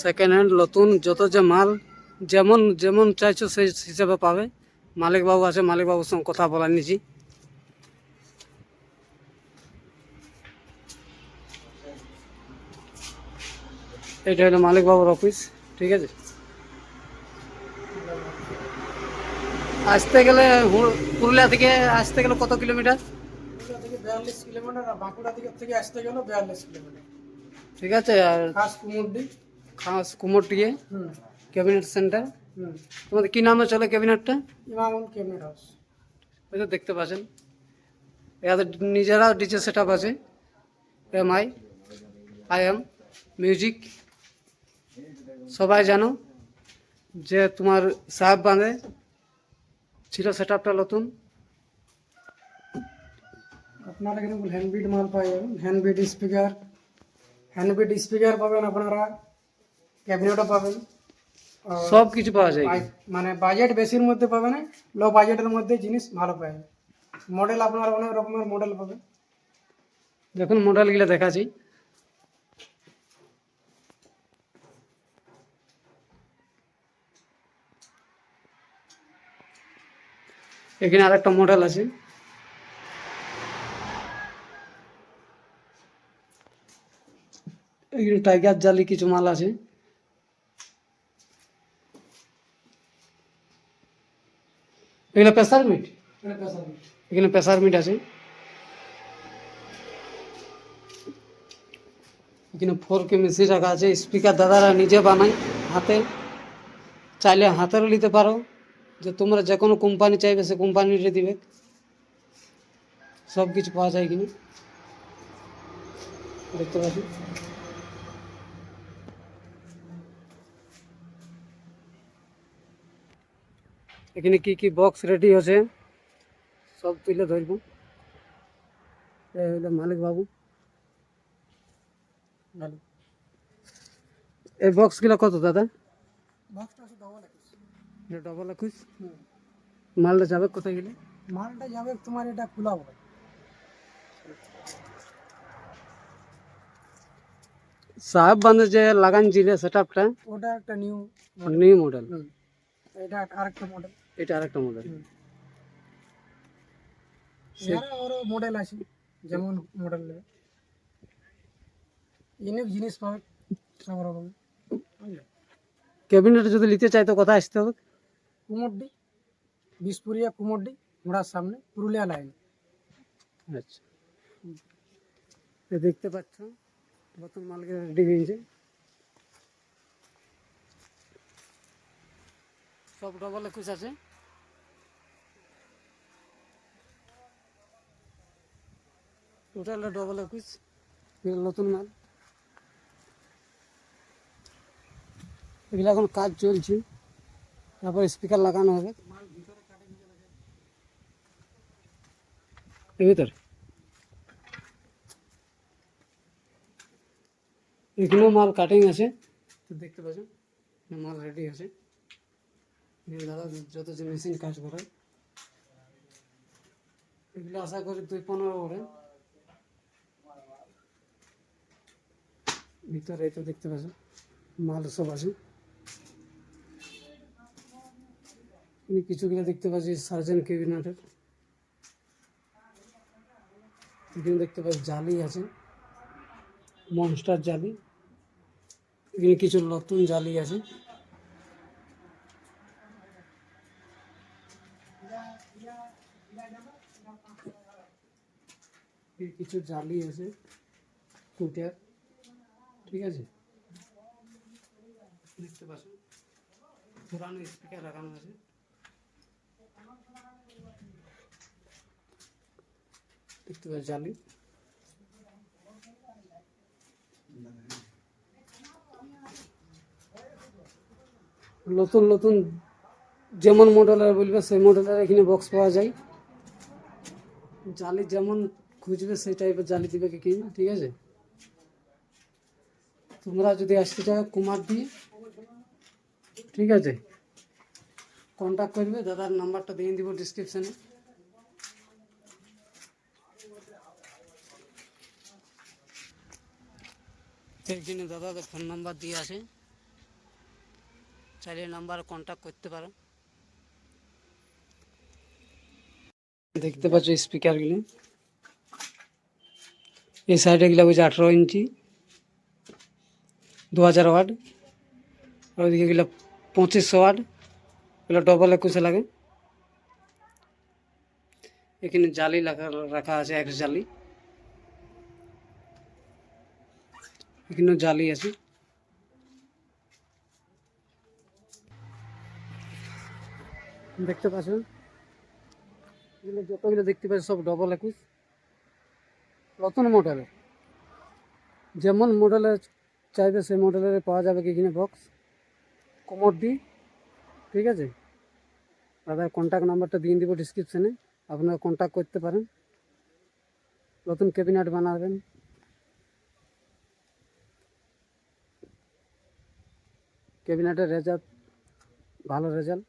Second hand নতুন যত যে মাল যেমন যেমন চাইছো সেই হিসাবে পাবে। মালিক বাবু আছে, মালিক বাবুর সঙ্গে কথা বলা নিয়েছি। এটা হলো মালিক বাবুর অফিস, ঠিক আছে। আসতে গেলে পুরুলিয়া থেকে আসতে গেলে কত কিলোমিটার? পুরুলিয়া থেকে 42 কিলোমিটার, আর বাঁকুড়া দিকের থেকে আসতে গেল 42 কিলোমিটার। ঠিক আছে। আর খাস কুমুরডি। খাস কুমোরটিয়ে হুম ক্যাবিনেট সেন্টার। হুম। তোমাদের কি নামে চলে ক্যাবিনেটটা? ইমামুল ক্যাবিনেট হাউস। ওই তো দেখতে পাচ্ছেন, এদের নিজেরা ডিজে সেট আপ আছে। IM music. সবাই জানো যে তোমার সাহেব বাঁধে ছিল সেট আপটা নতুন। আপনারা এখানে হ্যান্ডবিট মাল পাই যাবেন, হ্যান্ডবিট স্পিকার পাবেন আপনারা, ক্যাবিনেটও পাবেন। আর সব কিছু পাওয়া যায় এখানে। মানে বাজেট বেশির মধ্যে পাবেন, লো বাজেটের মধ্যে জিনিস ভালো পাবেন। মডেল আপনারা অনেক রকমের মডেল পাবেন। দেখুন মডেলগুলো দেখাচ্ছি। এখানে আরেকটা মডেল আছে। এখানে টাইগার জালি কিছু মাল আছে। এখানে প্রেসার মিট, এটা পেশা দিন। এখানে প্রেসার মিট আছে। এখানে 4K মেশিন রাখা আছে। স্পিকার দাদারা নিজে বানায় হাতে, চাইলে হাতেরও নিতে পারো, যে তোমরা যে কোনো কোম্পানি চাইবে সে কোম্পানিটা দিবে। সব কিছু পাওয়া যায় এখানে, দেখতে পাচ্ছি। এখানে কি কি বক্স রেডি আছে সব তুলে ধরবো। এই হলো মালিক বাবু। ভালো। এই বক্সগুলো কত দাদা? বক্সটা আছে ডবল একুশ। এটা ডবল 21। হুম। মালটা যাবে কোথায় গেলে? মালটা যাবে তোমার এটা খোলা হবে। সাহেব বাঁধে যে লাগানছিল সেট আপটা ওটা একটা নিউ নিউ মডেল। হুম। এটা আরেকটা মডেল। এটা আরেকটা মডেল। হুম। এর আরো মডেল আছে, যেমন মডেল নেবে ইউনিক জিনিস পাবে সব রকম। ক্যাবিনেট যদি নিতে চাই তো কোথায় আসতে হবে? কুমোরডি, বিশপুরিয়া কুমোরডি, ঘোড়ার সামনে, পুরুলিয়া লাইন। আচ্ছা, দেখতে পাচ্ছ নতুন মালকে রেডি হয়েছে। সব ডবল 21 আছে। টোটাল ডবল 21 নতুন মাল। এগুলো এখন কাজ চলছে, তারপর স্পিকার লাগানো হবে এর ভিতরে। এখানেও মাল কাটিং আছে, তো দেখতে পাচ্ছ মাল রেডি আছে। দাদা যত যে মেশিন কাজ করে এগুলো আশা করি 2-15 করে ভিতরে। তো দেখতে পাচ্ছ মাল সব আছে। কিছুগুলো দেখতে পাচ্ছি সার্জেন ক্যাবিনেটের। এখানে দেখতে পাচ্ছি জালি আছে, মনস্টার জালি। এখানে কিছু নতুন জালি আছে। কিছু জালি আছে টুটের, ঠিক আছে। দেখতে পাচ্ছ পুরানো স্পিকার লাগানো আছে। দেখতে পাচ্ছ জালি। নতুন নতুন যেমন মডেলের বলবে সেই মডেলের এখানে বক্স পাওয়া যায়। জালি যেমন খুঁজবে সেই টাইপের জালি দিবে কি, ঠিক আছে। তোমরা যদি আসতে চাও কুমারদি, ঠিক আছে, কন্ট্যাক্ট করবে। দাদার নাম্বারটা দিয়ে দিব ডিসক্রিপশানে। এখানে দাদাদের ফোন নাম্বার দিয়ে আছে, চাইলে নাম্বারে কন্ট্যাক্ট করতে পারো। দেখতে পাচ্ছ স্পিকারগুলো, এই সাইডে গেলে বুঝছে 18 ইঞ্চি 2000 ওয়াট, আর ওইদিকে গেলে 2500 ওয়াট, এগুলো ডবল 21 লাগে। এখানে জালি রাখা আছে, এক জালি, এখানেও জালি আছে। দেখতে পাচ্ছ এগুলো যতগুলো দেখতে পাচ্ছ সব ডবল 21, নতুন মডেলের, যেমন মডেলের চাইবে সেই মডেলের পাওয়া যাবে কি এখানে বক্স কোমোডি। ঠিক আছে, দাদার কন্ট্যাক্ট নাম্বারটা দিয়ে দিব ডিসক্রিপশানে, আপনারা কন্ট্যাক্ট করতে পারেন। নতুন ক্যাবিনেট বানাবেন, ক্যাবিনেটের রেজাল্ট ভালো রেজাল্ট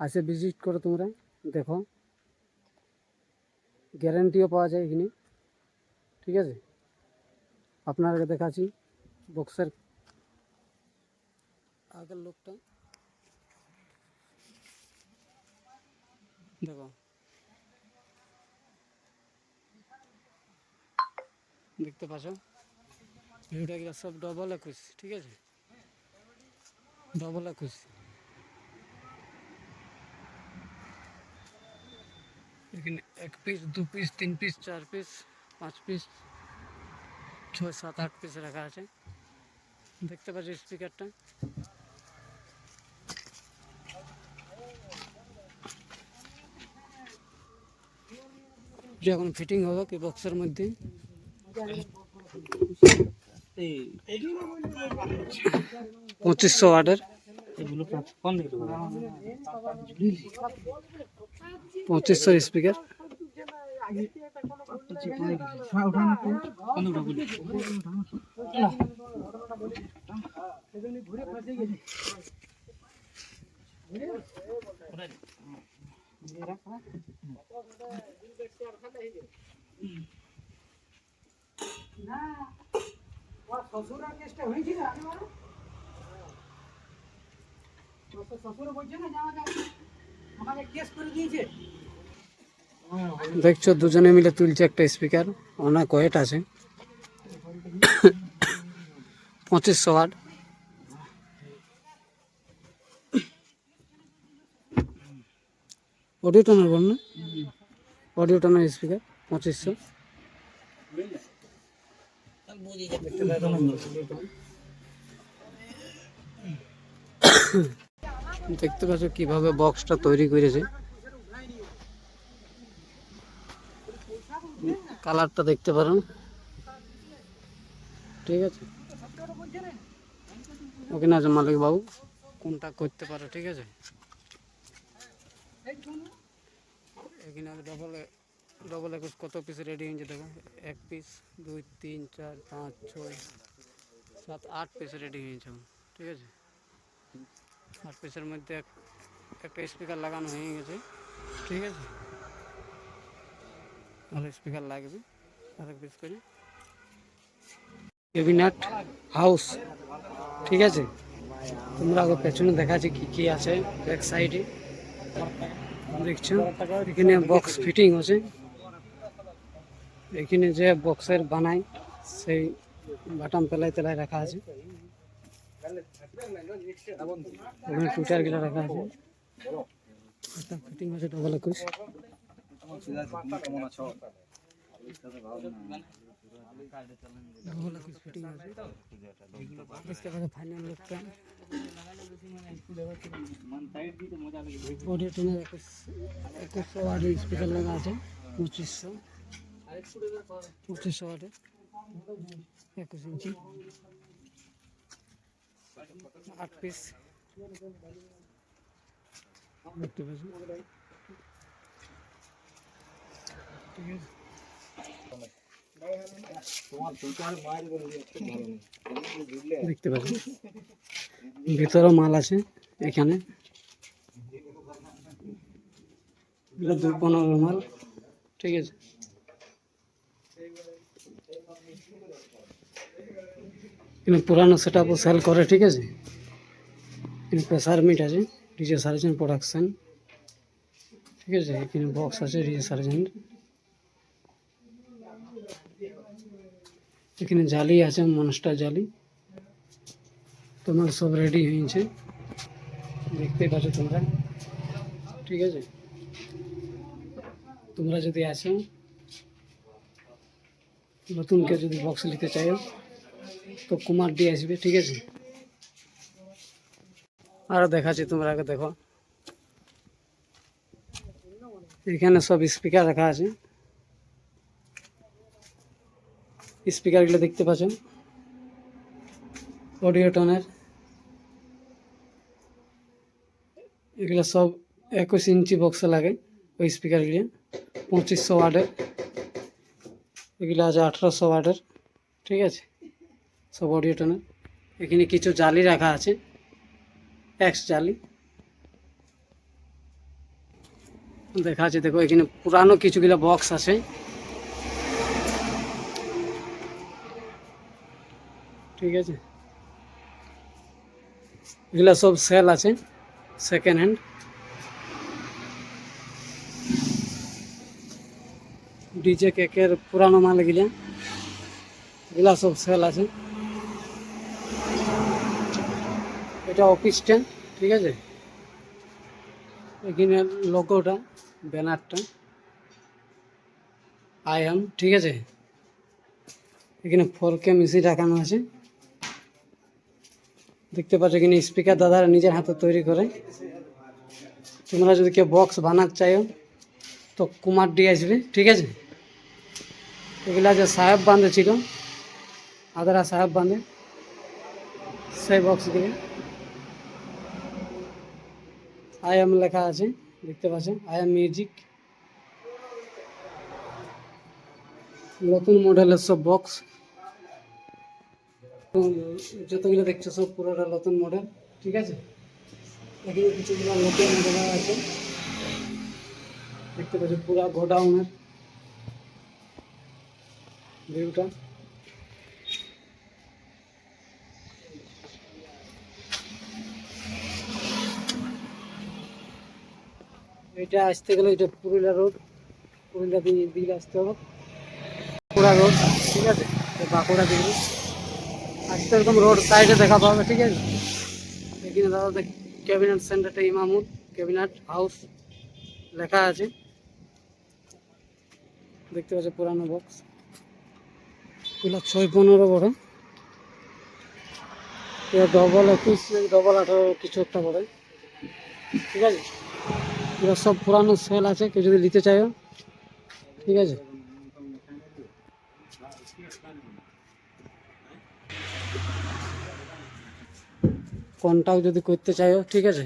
আসে, ভিজিট করো তোমরা, দেখো, গ্যারেন্টিও পাওয়া যায় এখানে। ঠিক আছে, আপনারা দেখাচ্ছি বক্সের আগের লোকটা, দেখো, দেখতে পাচ্ছ ভিডিওটা গেলে সব ডবল 21। ঠিক আছে, ডবল 21। এখানে 1 piece 2 piece 3 piece 4 piece 5 piece 6 7 8 piece রাখা আছে। দেখতে পাচ্ছ স্পিকারটা, যে এখন ফিটিং হবে কি বক্সের মধ্যে। 2500 ওয়াটের 2500 স্পিকার। দেখছো দুজনে মিলে তুলছে একটা স্পিকার, অনেক ওয়েট আছে, 2500 ওয়াট। অডিও টোনার বল না, অডিও টোনার স্পিকার 2500। দেখতে পাচ্ছ কিভাবে বক্সটা তৈরি করেছে, কালারটা দেখতে পারেন। ঠিক আছে, ওখানে আছে মালিক বাবু, কোনটা করতে পারে। ঠিক আছে, এখানে ডবল 21 কত পিস রেডি হয়েছে দেখো, 1 পিস 2 3 4 5 6 7 8 পিস রেডি হয়েছে। ঠিক আছে, 8 পিসের মধ্যে একটা স্পিকার লাগানো হয়ে গেছে। ঠিক আছে, আর স্পিকার লাগবে আরেক পিস করে। Cabinet house. ঠিক আছে, তোমরা আগে পেছনে দেখাচ্ছি কি কি আছে ব্যাক সাইডে, দেখছো এখানে বক্স ফিটিং আছে, এখানে যে বক্সের বানাই সেই বাটাম তেলায় তেলায় রাখা আছে, এখানে টুইটার গুলো রাখা আছে, একটা ফিটিং আছে ডবল 21। ডবল 21 ফিটিং আছে, দেখতে পাচ্ছ ফাইনাল লুকটা। অডিও টোনের 2100 ওয়াটের স্পিকার লাগা আছে, 2500 ওয়াটের 21 ইঞ্চি 8 পিস। দেখতে পাচ্ছ, ঠিক আছে, দেখতে পাচ্ছ ভিতরে মাল আছে, এখানে 215 মাল। ঠিক আছে, এখানে পুরানো সেট আপও সেল করে, ঠিক আছে। এখানে প্রেসার মিট আছে, ডিজে সার্জেন্ট প্রোডাকশন, ঠিক আছে। এখানে বক্স আছে ডিজে সার্জেন্ট। এখানে জালি আছে, মনস্টার জালি। তোমার সব রেডি হয়েছে, দেখতে পাচ্ছ তোমরা, ঠিক আছে। তোমরা যদি আসো, নতুন কেউ যদি বক্স নিতে চাও তো কুমার ডি আসবে, ঠিক আছে। আরও দেখাচ্ছি, তোমরা আগে দেখো। এখানে সব স্পিকার রাখা আছে, স্পিকারগুলো দেখতে পাচ্ছ অডিওটনের। এগুলো সব 21 ইঞ্চি বক্সে লাগে ওই স্পিকারগুলো, 2500 ওয়াটের। এগুলো আছে 1800 ওয়াটের, ঠিক আছে, সব অডিওটনের। এখানে কিছু জালি রাখা আছে, এক্স জালি দেখা আছে। দেখো এখানে পুরানো কিছুগুলো বক্স আছে, ঠিক আছে। এগুলা সব সেল আছে, সেকেন্ড হ্যান্ড। ডিজে কেকের পুরানো মাল এগুলা সব সেল আছে। এটা অফিস স্ট্যান্ড, ঠিক আছে। এখানে লোগোটা, ব্যানারটা আই এম, ঠিক আছে। এখানে 4K মেশিন রাখানো আছে, দেখতে পাচ্ছ। এখানে স্পিকার দাদারা নিজের হাতে তৈরি করে। তোমরা যদি কেউ বক্স বানাতে চাও তো কুমার ডি আসবে, ঠিক আছে। এগুলা যে সাহেব বাঁধে ছিল, আদারা সাহেব বাঁধে, সেই বক্সগুলি আই এম লেখা আছে, দেখতে পাচ্ছেন, আই এম মিউজিক। নতুন মডেলের সব বক্স, যতগুলো দেখছো সব পুরোটা নতুন মডেল, ঠিক আছে। এখানে কিছুগুলো নতুন মডেল আছে, দেখতে পাচ্ছ পুরো গোডাউনের ভিউটা। এটা আসতে গেলে এটা পুরুলিয়া রোড, পুরুলিয়া দিকে আসতে হবে, বাঁকুড়া রোড, ঠিক আছে। বাঁকুড়া দিকে আসতে এরকম রোড সাইডে দেখা পাবে, ঠিক আছে। এখানে দাদা ক্যাবিনেট সেন্টারটা ইমামুর ক্যাবিনেট হাউস লেখা আছে, দেখতে পাচ্ছ পুরানো বক্স। এগুলো 615 পড়ে, এটা 21 18 কিছু একটা পড়ে, ঠিক আছে। এগুলো সব পুরানো সেল আছে, কেউ যদি নিতে চাও, ঠিক আছে। কন্ট্যাক্ট যদি করতে চাও, ঠিক আছে,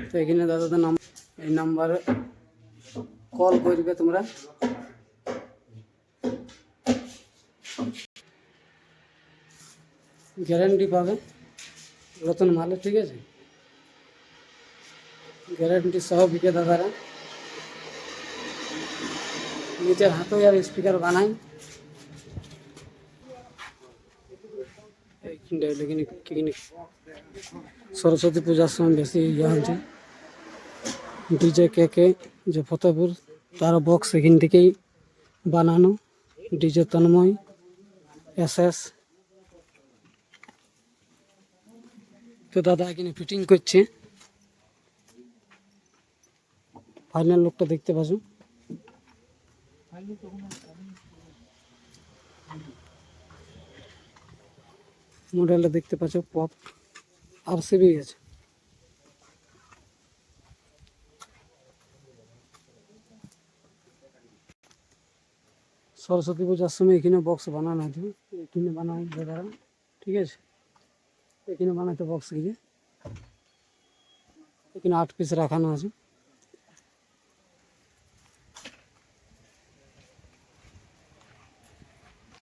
তো এখানে দাদাদের নাম, এই নাম্বারে কল করবে তোমরা। গ্যারান্টি পাবে নতুন মালে, ঠিক আছে। গ্যারান্টি সহ বিকে দাদারা, নিজের হাতে আর স্পিকার বানাই। সরস্বতী পূজার সময় বেশি ইয়ে হচ্ছে, ডিজে কেকে যে ফতেপুর, তার বক্স এখান থেকেই বানানো। DJ Tanmoy, SS। তো দাদা এখানে ফিটিং করছে, ফাইনাল লোকটা দেখতে পাচ্ছ। মডেলটা দেখতে পাচ্ছ, পপ RCB আছে। সরস্বতী পূজার সময় এখানে বক্স বানানো আছে, এখানে বানানো দাদারা, ঠিক আছে। এখানে বানাতে বক্স গিয়ে এখানে 8 পিস রাখানো আছে।